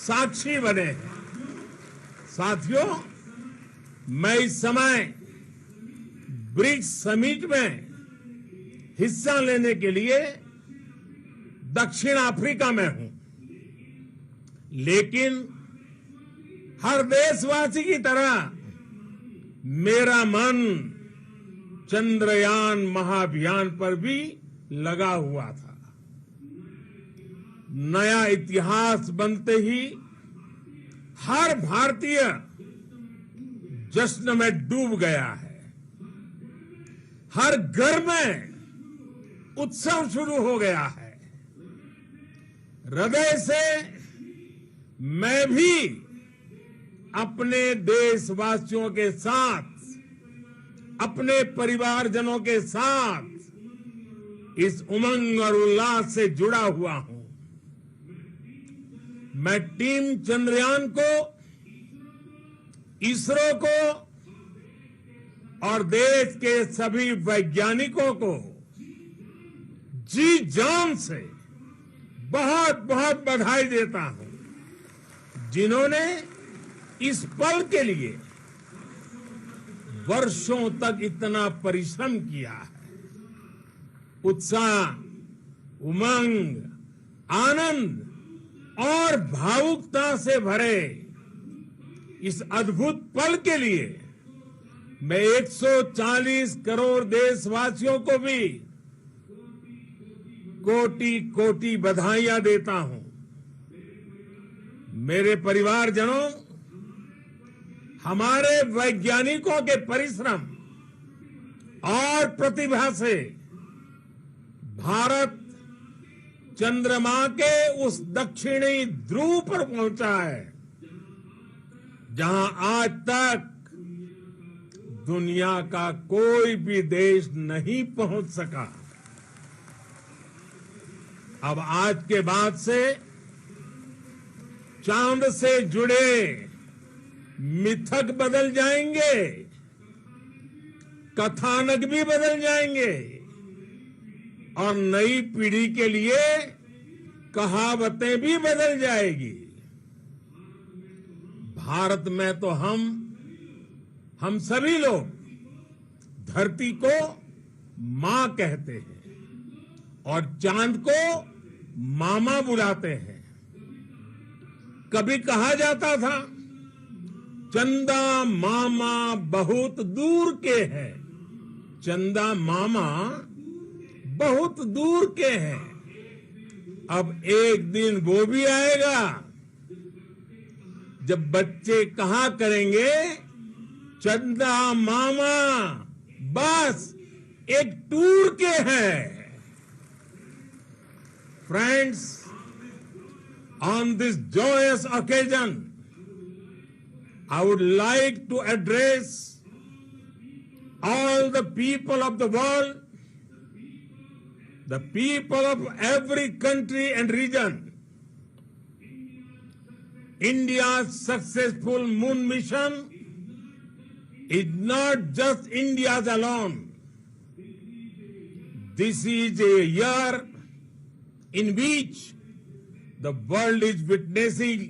साक्षी बने हैं. साथियों, मैं इस समय ब्रिक्स समिट में हिस्सा लेने के लिए दक्षिण अफ्रीका में हूं. लेकिन हर देशवासी की तरह मेरा मन चंद्रयान महाअभियान पर भी लगा हुआ था। नया इतिहास बनते ही हर भारतीय जश्न में डूब गया है। हर घर में उत्सव शुरू हो गया है। हृदय से मैं भी अपने देशवासियों के साथ, अपने परिवारजनों के साथ इस उमंग और उल्लास से जुड़ा हुआ हूं। मैं टीम चंद्रयान को, इसरो को और देश के सभी वैज्ञानिकों को जी जान से बहुत बहुत बधाई देता हूं, जिन्होंने इस पल के लिए वर्षों तक इतना परिश्रम किया है। उत्साह, उमंग, आनंद और भावुकता से भरे इस अद्भुत पल के लिए मैं 140 करोड़ देशवासियों को भी कोटि कोटि बधाइयां देता हूं। मेरे परिवारजनों, हमारे वैज्ञानिकों के परिश्रम और प्रतिभा से भारत चंद्रमा के उस दक्षिणी ध्रुव पर पहुंचा है, जहां आज तक दुनिया का कोई भी देश नहीं पहुंच सका। अब आज के बाद से चांद से जुड़े मिथक बदल जाएंगे, कथानक भी बदल जाएंगे और नई पीढ़ी के लिए कहावतें भी बदल जाएगी। भारत में तो हम सभी लोग धरती को मां कहते हैं और चांद को मामा बुलाते हैं। कभी कहा जाता था, चंदा मामा बहुत दूर के हैं। चंदा मामा बहुत दूर के हैं। अब एक दिन वो भी आएगा जब बच्चे कहा करेंगे, चंदा मामा बस एक टूर के हैं। Friends, on this joyous occasion, I would like to address all the people of the world, the people of every country and region. India's successful moon mission is not just India's alone. This is a year in which the world is witnessing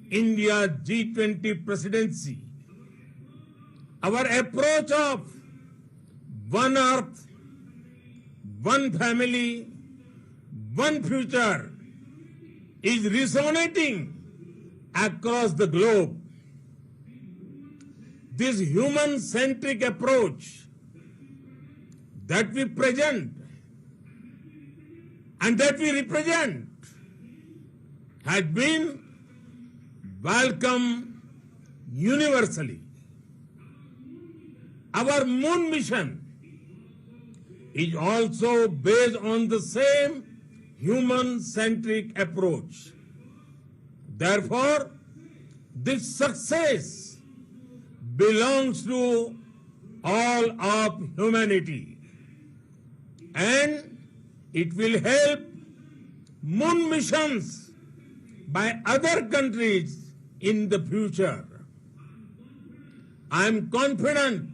India's G20 presidency. Our approach of one earth, one family, one future is resonating across the globe. This human-centric approach that we present and that we represent has been welcomed universally. Our moon mission is also based on the same human-centric approach. Therefore, this success belongs to all of humanity, and it will help moon missions by other countries in the future. I am confident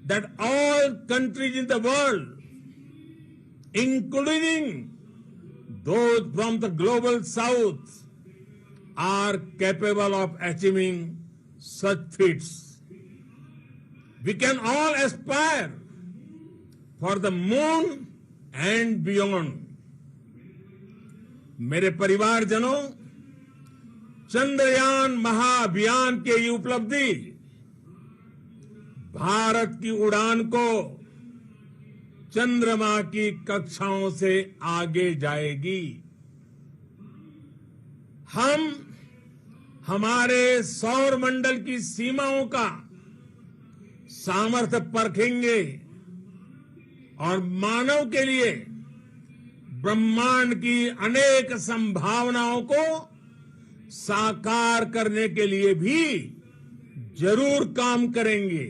that all countries in the world, including those from the global south, are capable of achieving such feats. We can all aspire for the moon and beyond. मेरे परिवारजनों, चंद्रयान महाअभियान के ये उपलब्धि भारत की उड़ान को चंद्रमा की कक्षाओं से आगे जाएगी। हम हमारे सौर मंडल की सीमाओं का सामर्थ्य परखेंगे और मानव के लिए ब्रह्मांड की अनेक संभावनाओं को साकार करने के लिए भी जरूर काम करेंगे।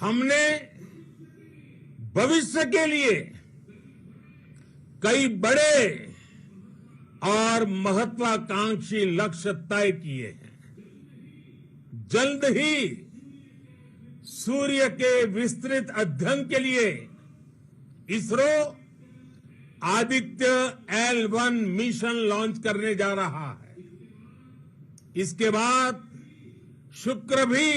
हमने भविष्य के लिए कई बड़े और महत्वाकांक्षी लक्ष्य तय किए हैं। जल्द ही सूर्य के विस्तृत अध्ययन के लिए ISRO Aditya L1 mission launch करने जा रहा है। इसके बाद शुक्र भी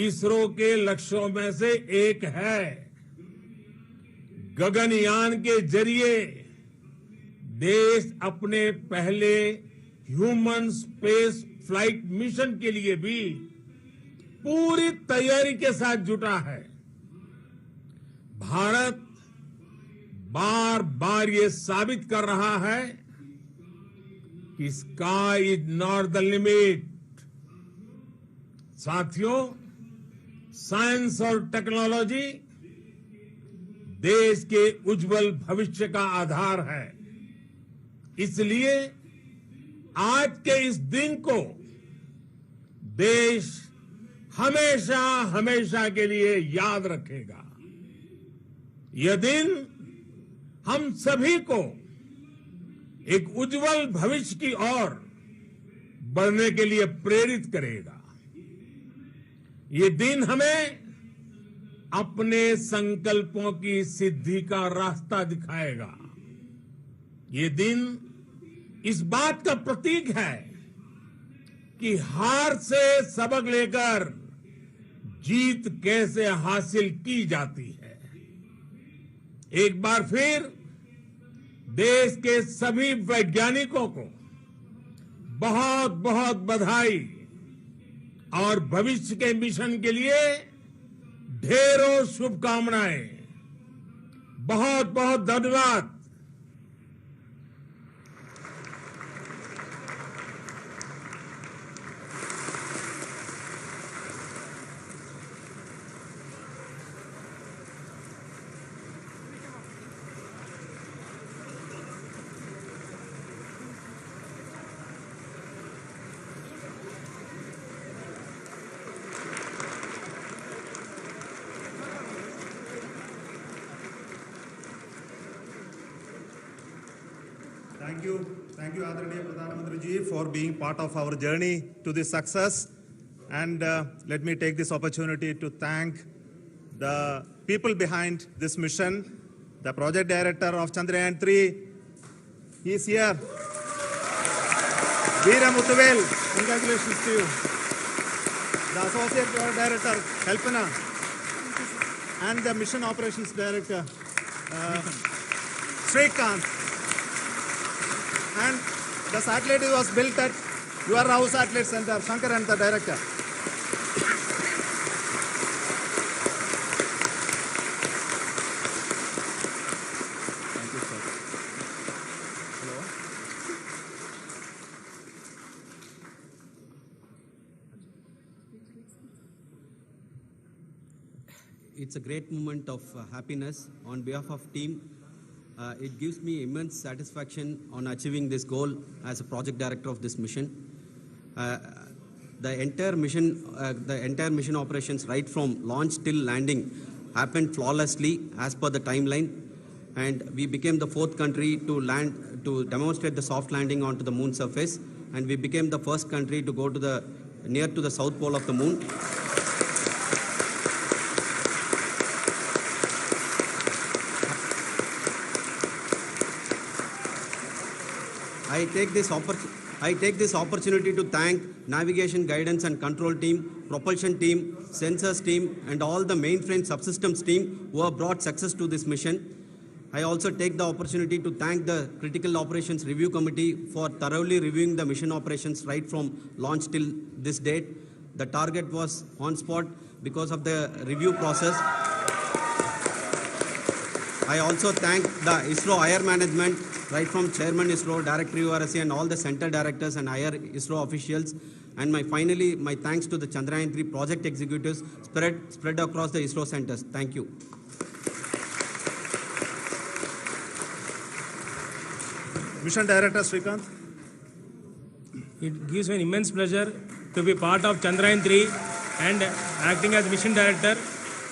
इसरो के लक्ष्यों में से एक है। गगनयान के जरिए देश अपने पहले ह्यूमन स्पेस फ्लाइट मिशन के लिए भी पूरी तैयारी के साथ जुटा है। भारत बार बार ये साबित कर रहा है कि sky is not the limit. साथियों, साइंस और टेक्नोलॉजी देश के उज्जवल भविष्य का आधार है। इसलिए आज के इस दिन को देश हमेशा हमेशा के लिए याद रखेगा। यह दिन हम सभी को एक उज्जवल भविष्य की ओर बढ़ने के लिए प्रेरित करेगा। ये दिन हमें अपने संकल्पों की सिद्धि का रास्ता दिखाएगा। ये दिन इस बात का प्रतीक है कि हार से सबक लेकर जीत कैसे हासिल की जाती है। एक बार फिर देश के सभी वैज्ञानिकों को बहुत बहुत बधाई और भविष्य के मिशन के लिए ढेरों शुभकामनाएं। बहुत बहुत धन्यवाद। Thank you, Adaraniya Pradhan Mantri ji, for being part of our journey to this success. And let me take this opportunity to thank the people behind this mission, the project director of Chandrayaan 3. He is here. Veera Muthuvel, congratulations to you. The associate project director, Kalpana, and the mission operations director, Srikanth. And the satellite was built at your house satellite center, Shankar, and the director. Thank you, sir. Hello. It's a great moment of happiness on behalf of team. It gives me immense satisfaction on achieving this goal as a project director of this mission. The entire mission operations, right from launch till landing, happened flawlessly as per the timeline, and we became the 4th country to demonstrate the soft landing onto the moon surface, and we became the first country to go to near to the south pole of the moon. I take this opportunity to thank navigation, guidance and control team, propulsion team, sensors team, and all the mainframe subsystems team who have brought success to this mission. I also take the opportunity to thank the Critical Operations Review Committee for thoroughly reviewing the mission operations right from launch till this date. The target was on spot because of the review process. I also thank the ISRO higher management, right from Chairman ISRO, Director URSC, and all the center directors and higher ISRO officials. And finally, my thanks to the Chandrayaan-3 project executives spread across the ISRO centers. Thank you. Mission Director Srikanth. It gives me an immense pleasure to be part of Chandrayaan-3 and acting as Mission Director.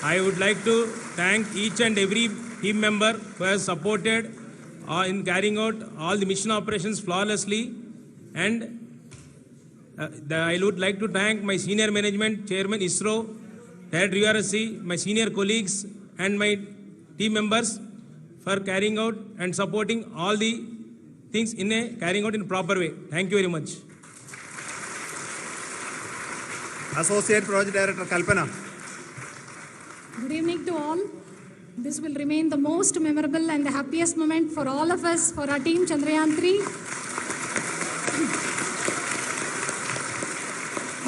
I would like to thank each and every team member who has supported in carrying out all the mission operations flawlessly. And I would like to thank my senior management, Chairman ISRO, Director URSC, my senior colleagues and my team members for carrying out and supporting all the things carrying out in a proper way. Thank you very much. Associate Project Director Kalpana. Good evening to all. This will remain the most memorable and the happiest moment for all of us, for our team Chandrayaan-3.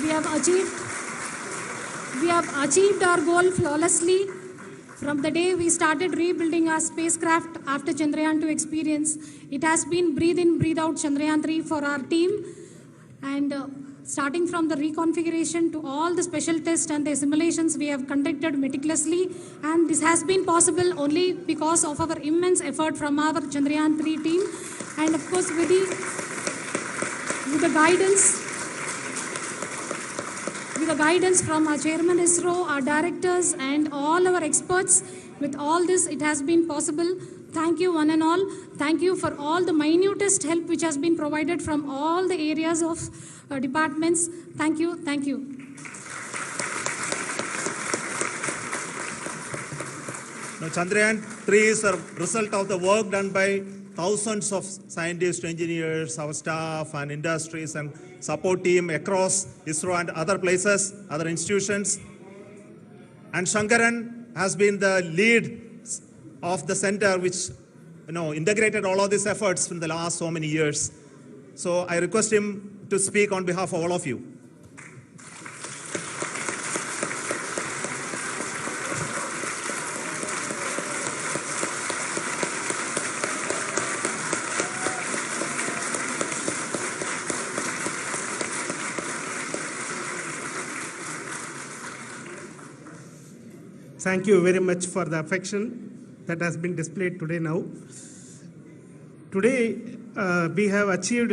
We have achieved our goal flawlessly. From the day we started rebuilding our spacecraft after Chandrayaan-2 experience, it has been breathe in, breathe out Chandrayaan-3 for our team. And starting from the reconfiguration to all the special tests and the simulations we have conducted meticulously. And this has been possible only because of our immense effort from our Chandrayaan-3 team. And of course, with the guidance from our Chairman ISRO, our directors, and all our experts, with all this, it has been possible. Thank you, one and all. Thank you for all the minutest help which has been provided from all the areas of departments. Thank you. Thank you. Now, Chandrayaan-3 is a result of the work done by thousands of scientists, engineers, our staff, and industries, and support team across ISRO and other places, other institutions. And Shankaran has been the lead of the center which integrated all of these efforts in the last so many years. So I request him to speak on behalf of all of you. Thank you very much for the affection that has been displayed today now. Today, we have achieved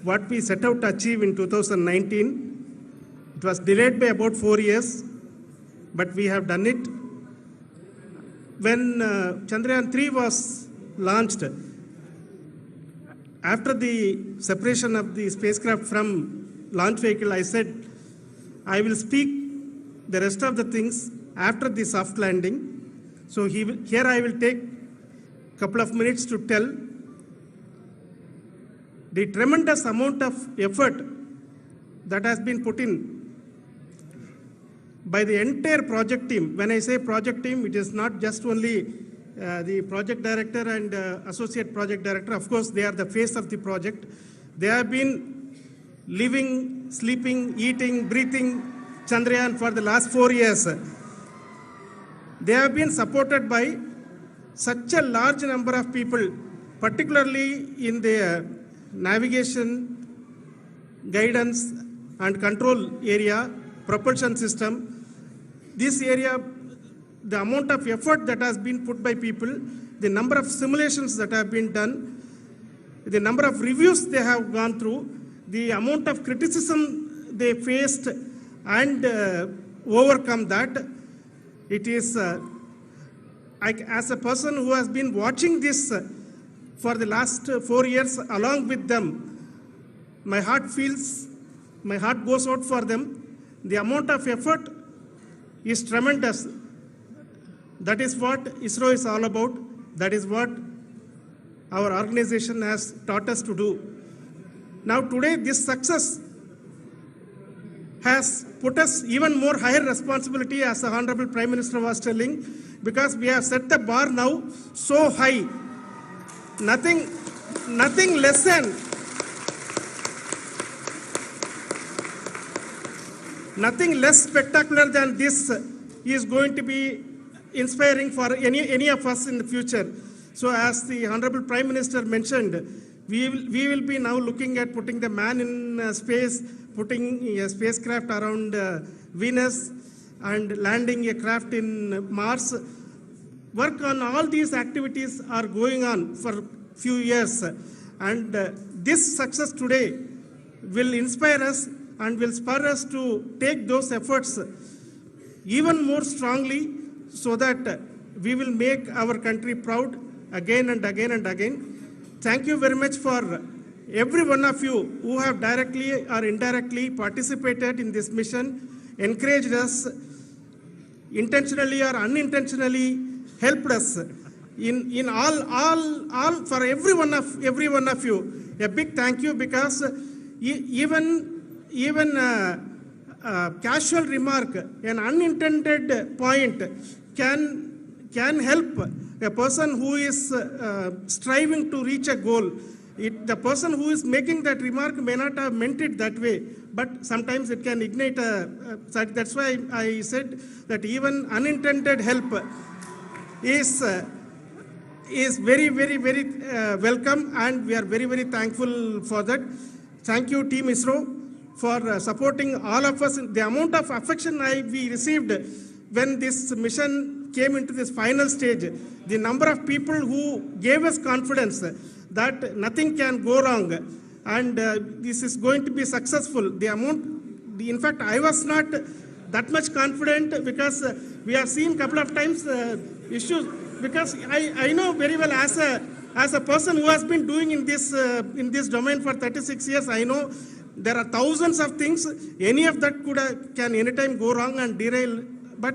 what we set out to achieve in 2019. It was delayed by about 4 years, but we have done it. When Chandrayaan-3 was launched, after the separation of the spacecraft from launch vehicle, I said, I will speak the rest of the things after the soft landing. So here I will take a couple of minutes to tell the tremendous amount of effort that has been put in by the entire project team. When I say project team, it is not just only the project director and associate project director. Of course, they are the face of the project. They have been living, sleeping, eating, breathing Chandrayaan for the last 4 years. They have been supported by such a large number of people, particularly in the navigation, guidance and control area, propulsion system. This area, the amount of effort that has been put by people, the number of simulations that have been done, the number of reviews they have gone through, the amount of criticism they faced and overcome that. It is, as a person who has been watching this for the last 4 years along with them, my heart goes out for them. The amount of effort is tremendous. That is what ISRO is all about. That is what our organization has taught us to do. Now today, this success has put us even more higher responsibility, as the Honorable Prime Minister was telling, because we have set the bar now so high. Nothing less than nothing less spectacular than this is going to be inspiring for any of us in the future. So as the Honorable Prime Minister mentioned, we will be now looking at putting the man in space, putting a spacecraft around Venus, and landing a craft in Mars. Work on all these activities are going on for few years, and this success today will inspire us and will spur us to take those efforts even more strongly, so that we will make our country proud again and again and again. Thank you very much for every one of you who have directly or indirectly participated in this mission, encouraged us, intentionally or unintentionally helped us in all for every one of you. A big thank you, because even casual remark, an unintended point can help a person who is striving to reach a goal. The person who is making that remark may not have meant it that way, but sometimes it can ignite that's why I said that even unintended help is very, very, very welcome, and we are very, very thankful for that. Thank you, Team ISRO, for supporting all of us. The amount of affection we received when this mission came into this final stage, the number of people who gave us confidence that nothing can go wrong and this is going to be successful. In fact, I was not that much confident, because we have seen a couple of times issues, because I know very well as a person who has been doing in this domain for 36 years, I know there are thousands of things. Any of that can anytime go wrong and derail, but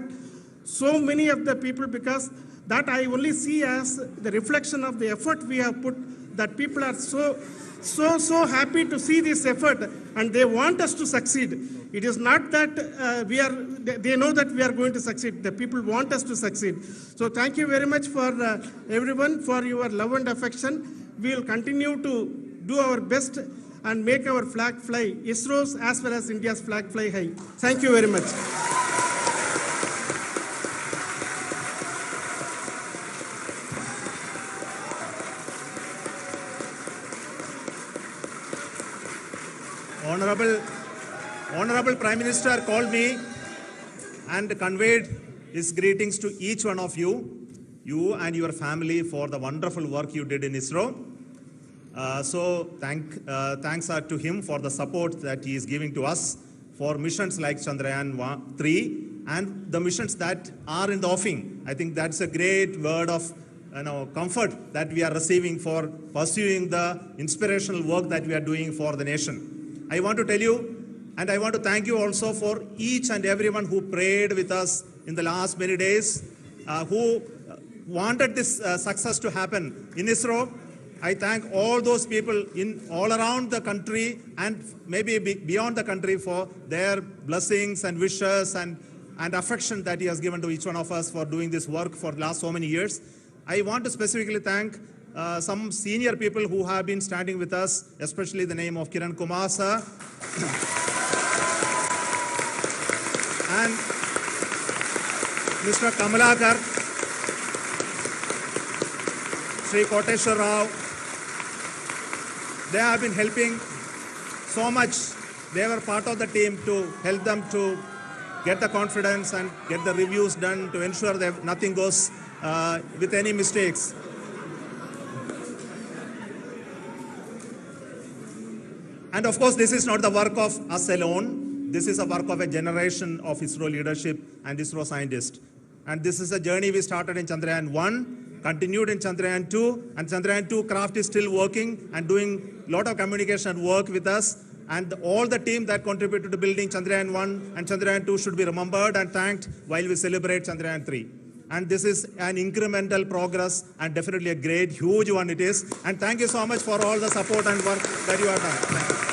so many of the people, because that I only see as the reflection of the effort we have put, that people are so happy to see this effort and they want us to succeed. It is not that they know that we are going to succeed. The people want us to succeed. So thank you very much for everyone for your love and affection. We will continue to do our best and make our flag fly, ISRO's as well as India's flag fly high. Thank you very much. Honorable Prime Minister called me and conveyed his greetings to each one of you and your family, for the wonderful work you did in ISRO. So thanks are to him for the support that he is giving to us for missions like Chandrayaan 3 and the missions that are in the offing. I think that's a great word of comfort that we are receiving for pursuing the inspirational work that we are doing for the nation. I want to tell you, and I want to thank you also for each and everyone who prayed with us in the last many days, who wanted this success to happen in ISRO. I thank all those people all around the country and maybe beyond the country for their blessings and wishes and affection that he has given to each one of us for doing this work for the last so many years. I want to specifically thank some senior people who have been standing with us, especially the name of Kiran Kumar sir and Mr. Kamalakar, Sri Koteshwar Rao. They have been helping so much. They were part of the team to help them to get the confidence and get the reviews done to ensure that nothing goes with any mistakes. And of course, this is not the work of us alone. This is a work of a generation of ISRO leadership and ISRO scientists. And this is a journey we started in Chandrayaan 1, continued in Chandrayaan 2, and Chandrayaan 2 craft is still working and doing a lot of communication work with us. And all the team that contributed to building Chandrayaan 1 and Chandrayaan 2 should be remembered and thanked while we celebrate Chandrayaan 3. And this is an incremental progress and definitely a great, huge one it is. And thank you so much for all the support and work that you have done. Thank you.